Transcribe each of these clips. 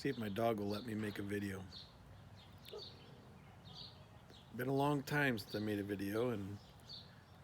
See if my dog will let me make a video. Been a long time since I made a video, and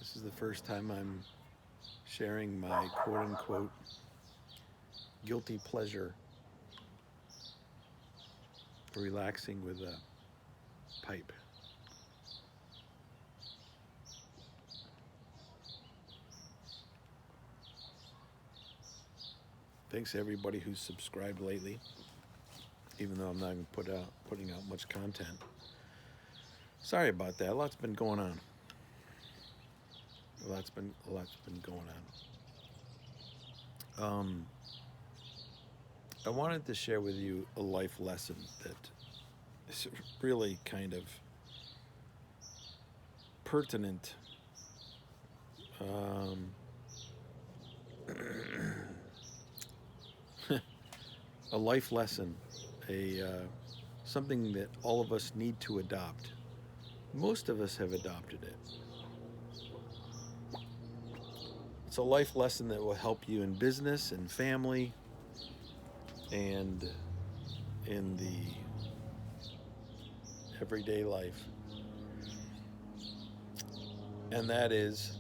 this is the first time I'm sharing my quote-unquote guilty pleasure for relaxing with a pipe. Thanks to everybody who's subscribed lately, even though I'm not even putting out much content. Sorry about that. A lot's been going on. A lot's been going on. I wanted to share with you a life lesson that is really kind of pertinent. A life lesson, something that all of us need to adopt. Most of us have adopted it. It's a life lesson that will help you in business and family and in the everyday life. And that is,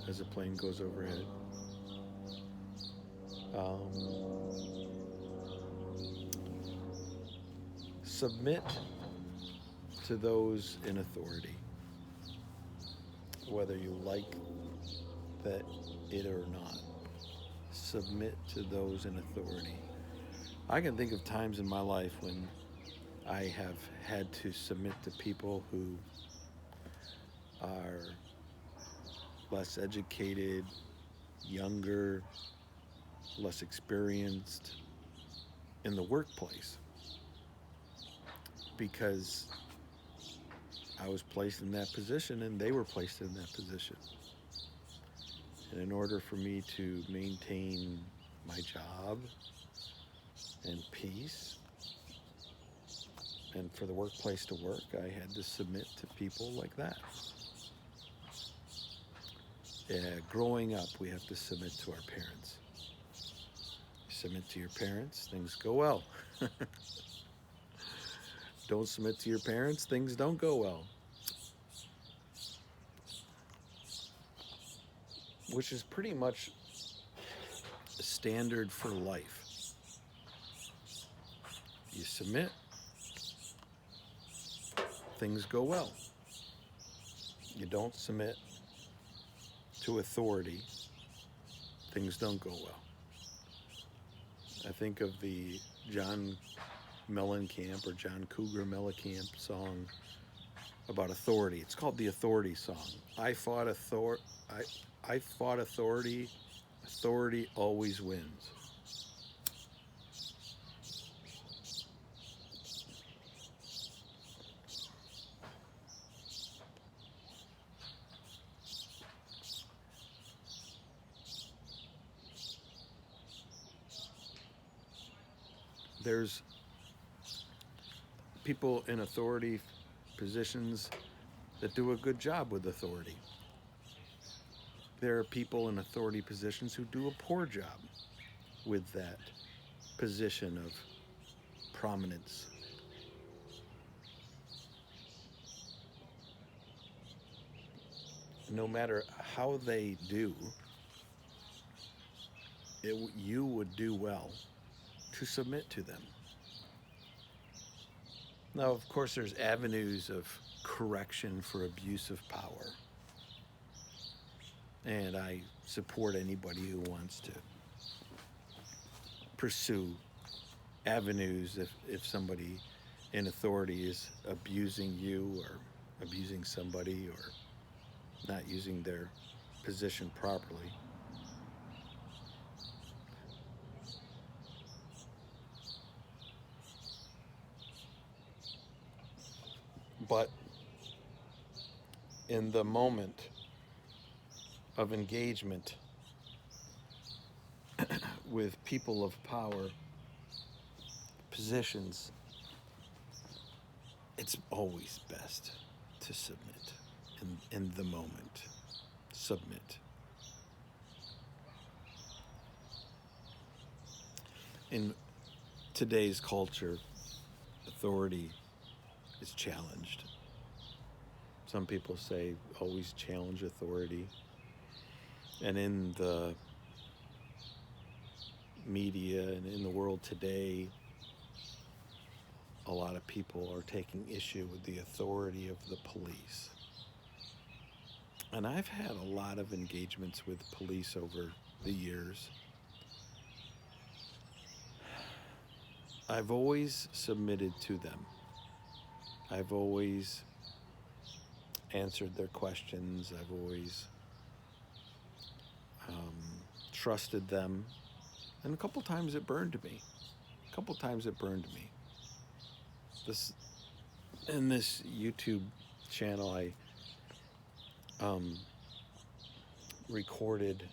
as a plane goes overhead, submit to those in authority, whether you like it or not. Submit to those in authority. I can think of times in my life when I have had to submit to people who are less educated, younger, less experienced in the workplace, because I was placed in that position and they were placed in that position. And in order for me to maintain my job and peace and for the workplace to work, I had to submit to people like that. Growing up, we have to submit to our parents. You submit to your parents, things go well. Don't submit to your parents, things don't go well. Which is pretty much the standard for life. You submit, things go well. You don't submit to authority, things don't go well. I think of the John Mellencamp or John Cougar Mellencamp song about authority. It's called the Authority song. I fought authority, authority always wins. There's people in authority positions that do a good job with authority. There are people in authority positions who do a poor job with that position of prominence. No matter how they do, you would do well to submit to them. Now, of course, there's avenues of correction for abuse of power. And I support anybody who wants to pursue avenues if somebody in authority is abusing you or abusing somebody or not using their position properly. But in the moment of engagement with people of power, positions, it's always best to submit in the moment. Submit. In today's culture, authority is challenged. Some people say always challenge authority. And in the media and in the world today, a lot of people are taking issue with the authority of the police. And I've had a lot of engagements with police over the years. I've always submitted to them. I've always answered their questions. I've always trusted them. And a couple times it burned me. In this YouTube channel, I recorded,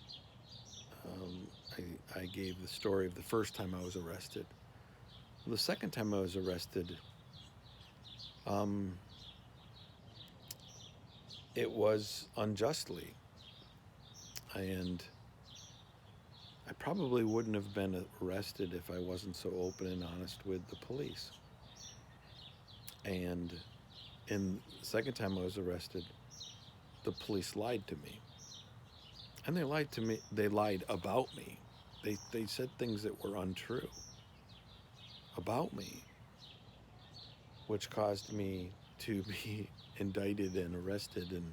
I gave the story of the first time I was arrested. The second time I was arrested, it was unjustly. And I probably wouldn't have been arrested if I wasn't so open and honest with the police. And in the second time I was arrested, the police lied to me. And they lied about me. They said things that were untrue about me, which caused me to be indicted and arrested and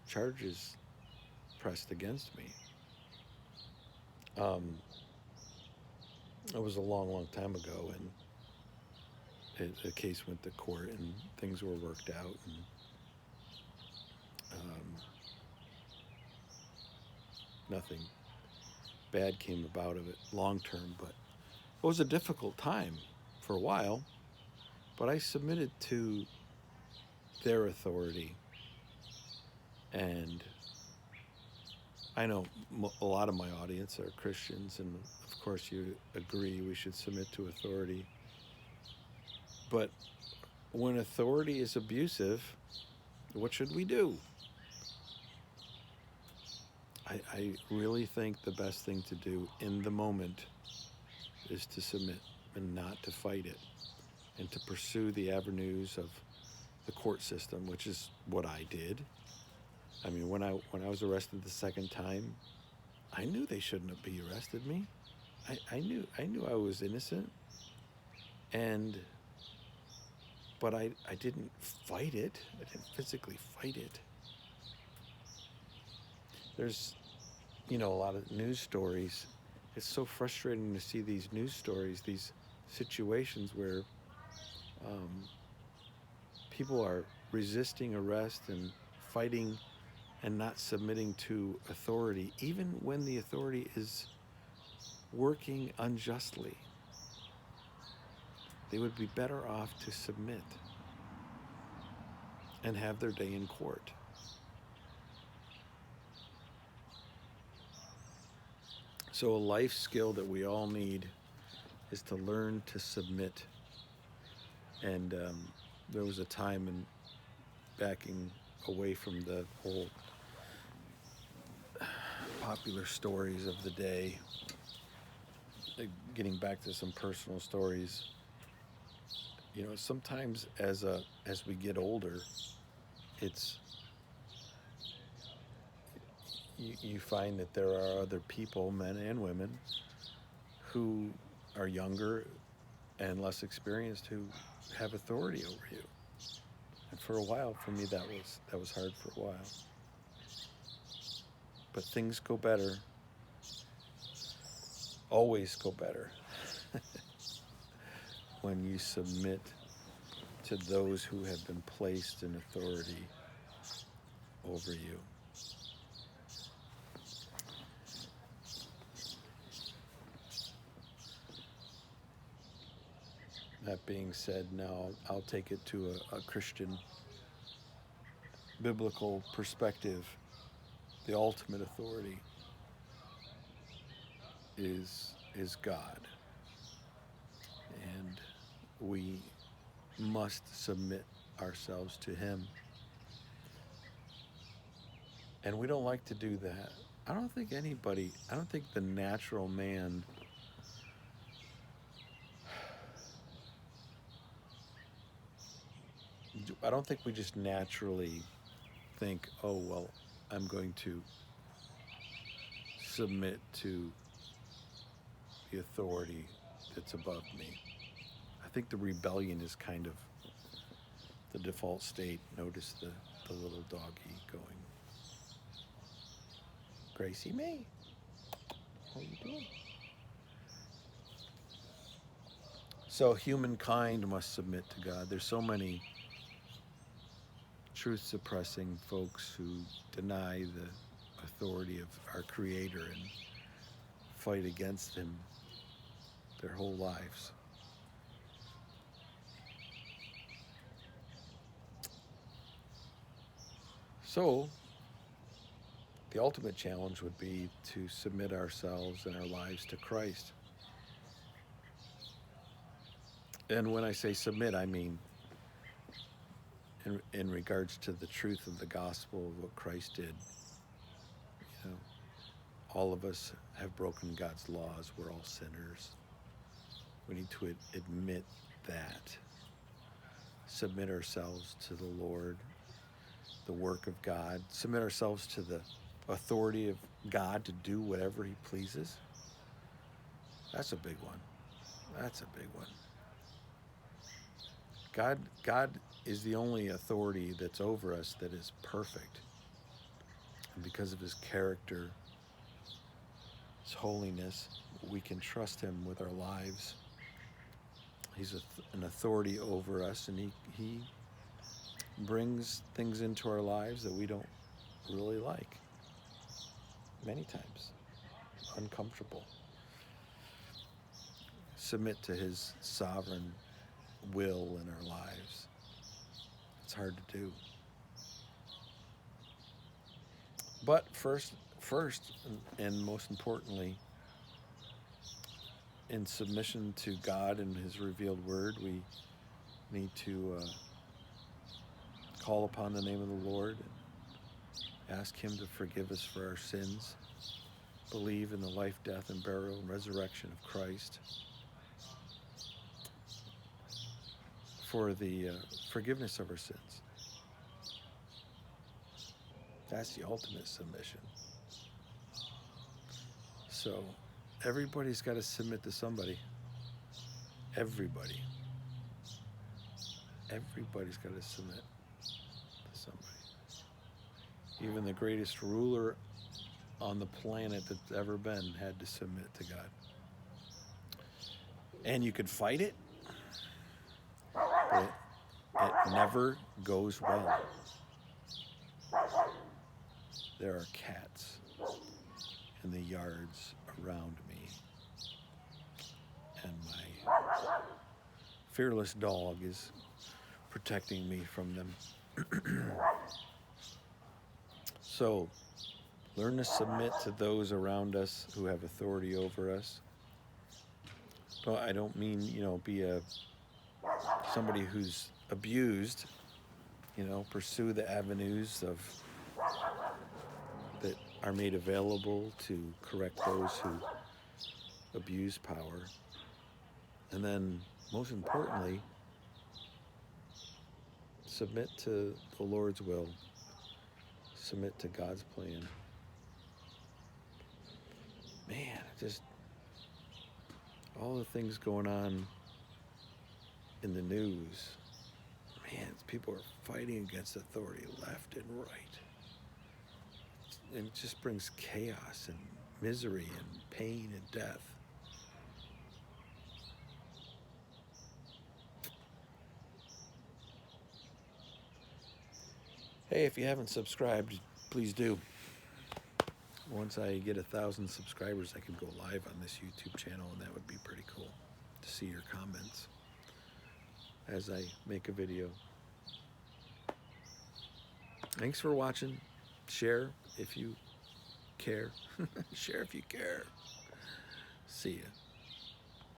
charges pressed against me. It was a long time ago, and the case went to court, and things were worked out, and nothing bad came about of it long term. But it was a difficult time for a while, but I submitted to their authority. And I know a lot of my audience are Christians, and of course you agree we should submit to authority. But when authority is abusive, what should we do? I really think the best thing to do in the moment is to submit and not to fight it, and to pursue the avenues of the court system, which is what I did. I mean, when I was arrested the second time, I knew they shouldn't have arrested me. I knew I was innocent, but I didn't fight it. I didn't physically fight it. There's, a lot of news stories. It's so frustrating to see these news stories, these situations where people are resisting arrest and fighting and not submitting to authority, even when the authority is working unjustly. They would be better off to submit and have their day in court. So a life skill that we all need is to learn to submit. And there was a time in backing away from the whole popular stories of the day, getting back to some personal stories. Sometimes as we get older, you find that there are other people, men and women, who are younger and less experienced, who have authority over you. And for a while, for me, that was hard for a while. But things go better, always go better, when you submit to those who have been placed in authority over you. That being said, now I'll take it to a Christian biblical perspective. The ultimate authority is God. And we must submit ourselves to Him. And we don't like to do that. I don't think the natural man I don't think we just naturally think, oh, well, I'm going to submit to the authority that's above me. I think the rebellion is kind of the default state. Notice the little doggy going, Gracie May, how are you doing? So humankind must submit to God. There's so many truth-suppressing folks who deny the authority of our Creator and fight against Him their whole lives. So, the ultimate challenge would be to submit ourselves and our lives to Christ. And when I say submit, I mean in regards to the truth of the gospel of what Christ did. You know, all of us have broken God's laws. We're all sinners. We need to admit that. Submit ourselves to the Lord, the work of God. Submit ourselves to the authority of God to do whatever He pleases. That's a big one. That's a big one. God is the only authority that's over us that is perfect. And because of His character, His holiness, we can trust Him with our lives. He's an authority over us, and he brings things into our lives that we don't really like. Many times. Uncomfortable. Submit to His sovereign will in our lives. It's hard to do. But first and most importantly, in submission to God and His revealed word, we need to call upon the name of the Lord and ask Him to forgive us for our sins, believe in the life, death, and burial and resurrection of Christ, for the forgiveness of our sins. That's the ultimate submission. So everybody's got to submit to somebody. Everybody. Everybody's got to submit to somebody. Even the greatest ruler on the planet that's ever been had to submit to God. And you could fight it, but it never goes well. There are cats in the yards around me, and my fearless dog is protecting me from them. So, learn to submit to those around us who have authority over us. But I don't mean, be somebody who's abused. Pursue the avenues that are made available to correct those who abuse power. And then, most importantly, submit to the Lord's will. Submit to God's plan. Man, just all the things going on in the news. Man, people are fighting against authority left and right. And it just brings chaos and misery and pain and death. Hey, if you haven't subscribed, please do. Once I get 1,000 subscribers, I can go live on this YouTube channel, and that would be pretty cool to see your comments as I make a video. Thanks for watching. Share if you care. Share if you care. See ya.